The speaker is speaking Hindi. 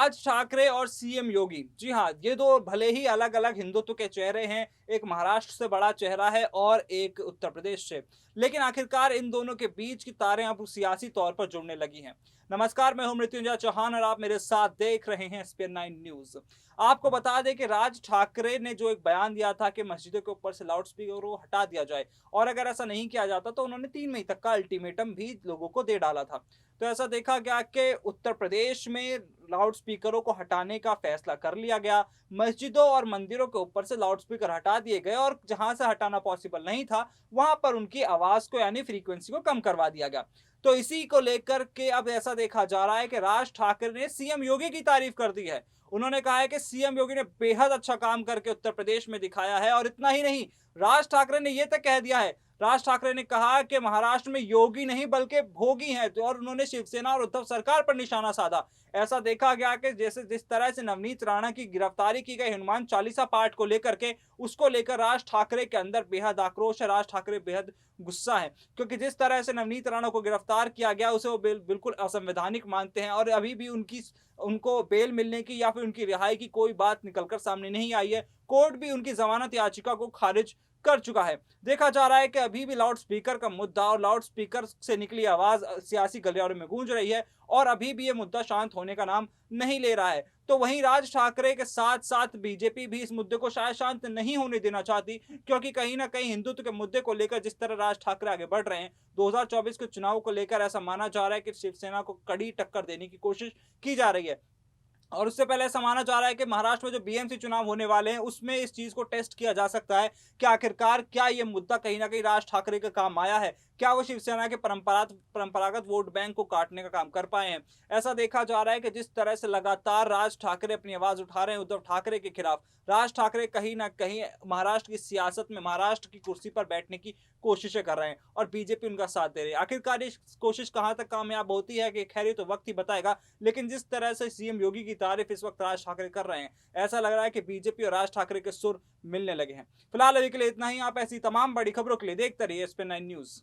राज ठाकरे और सीएम योगी, जी हाँ, ये दो भले ही अलग-अलग हिंदुत्व के चेहरे हैं, एक महाराष्ट्र से बड़ा चेहरा है और एक उत्तर प्रदेश से, लेकिन आखिरकार इन दोनों के बीच की तारें अब सियासी तौर पर जुड़ने लगी हैं। नमस्कार, मैं हूं मृत्युंजय चौहान और आप मेरे साथ देख रहे हैं स्पेन 9 न्यूज़। आपको बता दें कि राज ठाकरे ने जो एक बयान दिया था कि मस्जिदों के ऊपर से लाउडस्पीकर को हटा दिया जाए और अगर ऐसा नहीं किया जाता तो उन्होंने 3 मई तक का अल्टीमेटम भी लोगों को दे डाला था। तो ऐसा देखा गया कि उत्तर प्रदेश में लाउड स्पीकरों को हटाने का फैसला कर लिया गया। मस्जिदों और मंदिरों के ऊपर से लाउड स्पीकर हटा दिए गए और जहां से हटाना पॉसिबल नहीं था, वहां पर उनकी आवाज को यानी फ्रीक्वेंसी को कम करवा दिया गया। तो इसी को लेकर के अब ऐसा देखा जा रहा है कि राज ठाकरे ने सीएम योगी की तारीफ कर दी है। उन्होंने कहा है कि सीएम योगी ने बेहद अच्छा काम करके उत्तर प्रदेश में दिखाया है और इतना ही नहीं, राज ठाकरे ने यह तक कह दिया है, राज ठाकरे ने कहा कि महाराष्ट्र में योगी नहीं बल्कि भोगी हैं और उन्होंने शिवसेना और उद्धव सरकार पर निशाना साधा। ऐसा देखा गया कि जैसे जिस तरह से नवनीत राणा की गिरफ्तारी की गई हनुमान चालीसा पाठ को लेकर के, उसको लेकर राज ठाकरे के अंदर बेहद आक्रोश है, राज ठाकरे बेहद गुस्सा है, क्योंकि जिस तरह से नवनीत राणा को गिरफ्तार किया गया उसे वो बिल्कुल असंवैधानिक मानते हैं और अभी भी उनको बेल मिलने की या फिर उनकी रिहाई की कोई बात निकलकर सामने नहीं आई है। कोर्ट भी उनकी जमानत याचिका को खारिज कर चुका है। देखा जा रहा है कि अभी भी लाउड स्पीकर का मुद्दा और लाउड स्पीकर से निकली आवाज सियासी गलियारों में गूंज रही है और अभी भी ये मुद्दा शांत होने का नाम नहीं ले रहा है। तो वहीं राज ठाकरे के साथ-साथ बीजेपी भी इस मुद्दे को शायद शांत नहीं होने देना चाहती, क्योंकि कहीं न कहीं हिंदुत्व के मुद्दे को लेकर जिस तरह राज ठाकरे आगे बढ़ रहे हैं, 2024 के चुनाव को लेकर ऐसा माना जा रहा है कि शिवसेना को कड़ी टक्कर देने की कोशिश की जा रही है। और उससे पहले ऐसा माना जा रहा है कि महाराष्ट्र में जो बीएमसी चुनाव होने वाले हैं, उसमें इस चीज़ को टेस्ट किया जा सकता है कि आखिरकार क्या ये मुद्दा कहीं न कहीं राज ठाकरे के काम आया है? क्या वो शिवसेना के परंपरागत वोट बैंक को काटने का काम कर पाए हैं? ऐसा देखा जा रहा है कि जिस तरह से लगातार राज ठाकरे अपनी आवाज़ उठा रहे हैं उद्धव ठाकरे के खिलाफ, राज ठाकरे कहीं न कहीं महाराष्ट्र की सियासत में महाराष्ट्र की कुर्सी पर बैठने की कोशिशें कर रहे हैं और बीजेपी उनका साथ दे रही है। आखिरकार ये कोशिश कहाँ तक कामयाब होती है कि खैर ये तो वक़्त ही बताएगा, लेकिन जिस तरह से सीएम योगी की तारीफ इस वक्त राज ठाकरे कर रहे हैं, ऐसा लग रहा है कि बीजेपी और राज ठाकरे के सुर मिलने लगे हैं। फिलहाल अभी के लिए इतना ही। आप ऐसी तमाम बड़ी खबरों के लिए देखते रहिए स्पेन 9 न्यूज़।